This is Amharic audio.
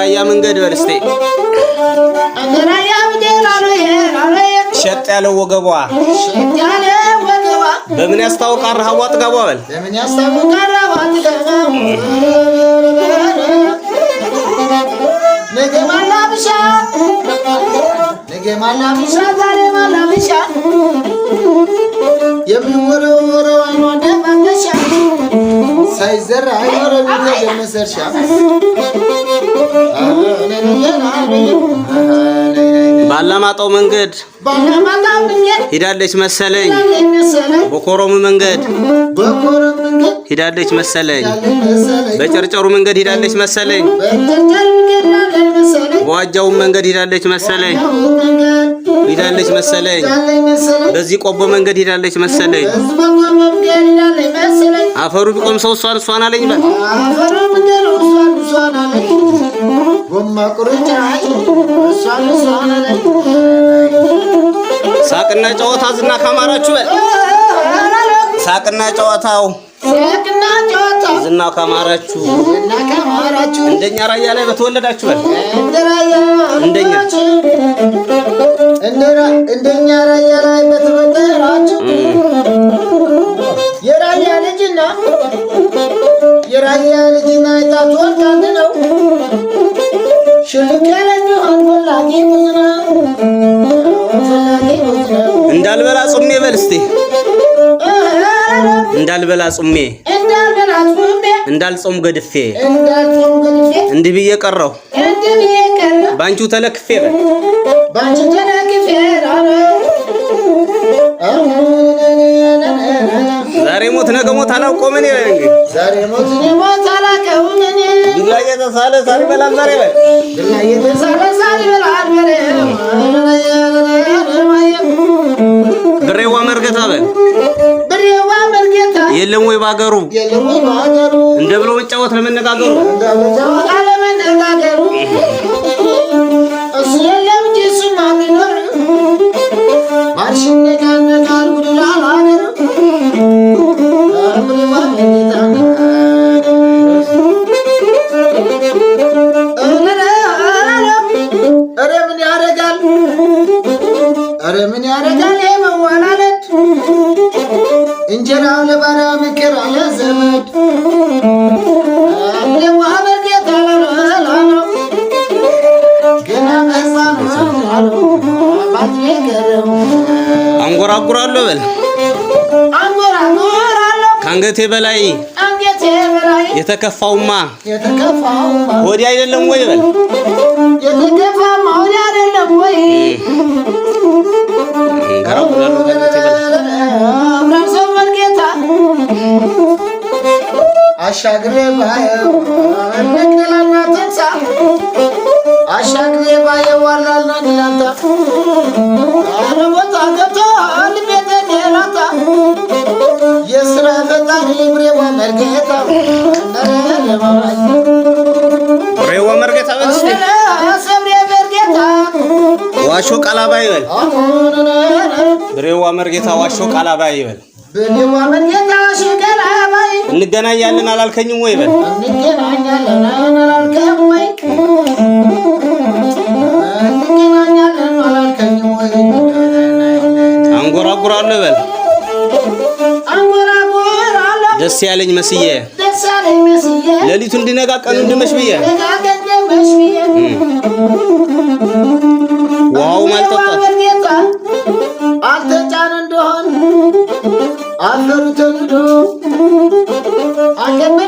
እንደራያ መንገድ በልስቴ እንደራያ መንገድ አለ ሸጥ ያለው ወገቧ በምን ያስታውቃል ረሃቧ ጥጋቧ በል በምን ያስታውቃል ረሃቧ ጥጋቧ ነገ ማላብሻ ዛሬ ማላብሻ የሚወረወረው አይኗ እንደማንደሻ ሳይዘራ አይኖርም የመሰርሻ ባላማጣው መንገድ ሄዳለች መሰለኝ በኮረሙ መንገድ ሄዳለች መሰለኝ በጨርጨሩ መንገድ ሄዳለች መሰለኝ በዋጃው መንገድ ሄዳለች መሰለኝ በዚህ ቆቦ መንገድ ሄዳለች መሰለኝ አፈሩ ቢቆም ሰው እሷን አለኝ በል አፈሩ መንገድ እሷን አለኝ ጎማ ቁርጫ እሷን አለኝ ሳቅና ጨዋታ ዝና ካማራችሁ በል ሳቅና ጨዋታው ዝና ካማራችሁ እንደኛ ራያ ላይ በተወለዳችሁ በል እንደኛ ራያ ላይ በተወለዳችሁ የራያ ልጅና የታቶን ካንድ ነው ሽልክ ያለኝ አንፈላጊ ሙዝና እንዳልበላ ጾሜ በል እስቲ እንዳልበላ ጾሜ እንዳልጾም ገድፌ እንዲህ ብዬ ቀረው ባንቺው ተለክፌ በል ባንቺ ተለክፌ ዛሬ ሞት ነገ ሞት አላውቀውም እኔ ዛሬ ሞት አላውቀውም እኔ ዱላ እየተሳለ ሳልበላ ዛሬ በል ዱላ እየተሳለ ሳልበላ ብሬዋ መርገታ በል ብሬዋ መርገታ የለም ወይ ባገሩ እንደ ብሎ መጫወት ለመነጋገሩ እሱ የለም እንጂ እሱማ ቢኖር ማርሽ ነጋነጋል ጉድላል አገሩ ብሬዋ መርገታ ምን ያረጋል የመዋላለት እንጀራው ለባራ ምክር አለ ዘመድ ብሬዋ መርገታ ላላላ ገና መሳኑ አሉ ባትኔ ገረሙ አንጎራጉራለሁ በል አንጎራጉራለሁ ካንገቴ በላይ የተከፋውማ ወዲ አይደለም ወይ በል የተከፋማ ወዲ አይደለም ወይ አንጎራጉራለሁ ካንገቴ በላይ አብራሶ መርገታ አሻግሬ ባየው ነቅላና ተንሳ አሻግሬ ባየው ዋላልና ግላታ አረቦታ ገቶ ልቤተ ገላታ የስራ ፈጣሪ ብሬዋ መርገታ ብሬዋ መርገታ በል እስቲ ሰብሬ መርገታ ዋሾ ቃላባይ በል ብሬዋ መርገታ ዋሾ ቃላባይ በል ብሬዋ መርገታ ዋሾ ቃላባይ እንገናኛለን አላልከኝም ወይ በል እንገናኛለን አላልከኝም ወይ እንገናኛለን አላልከኝም ወይ አንጎራጉራለሁ በል አንጎራጉራለሁ ደስ ያለኝ መስዬ ሌሊቱ እንዲነጋ ቀኑ እንድመሽ ብዬ ዋው ማልጠጣት አልተጫነ እንደሆን አፈሩ ተንዶ አገመ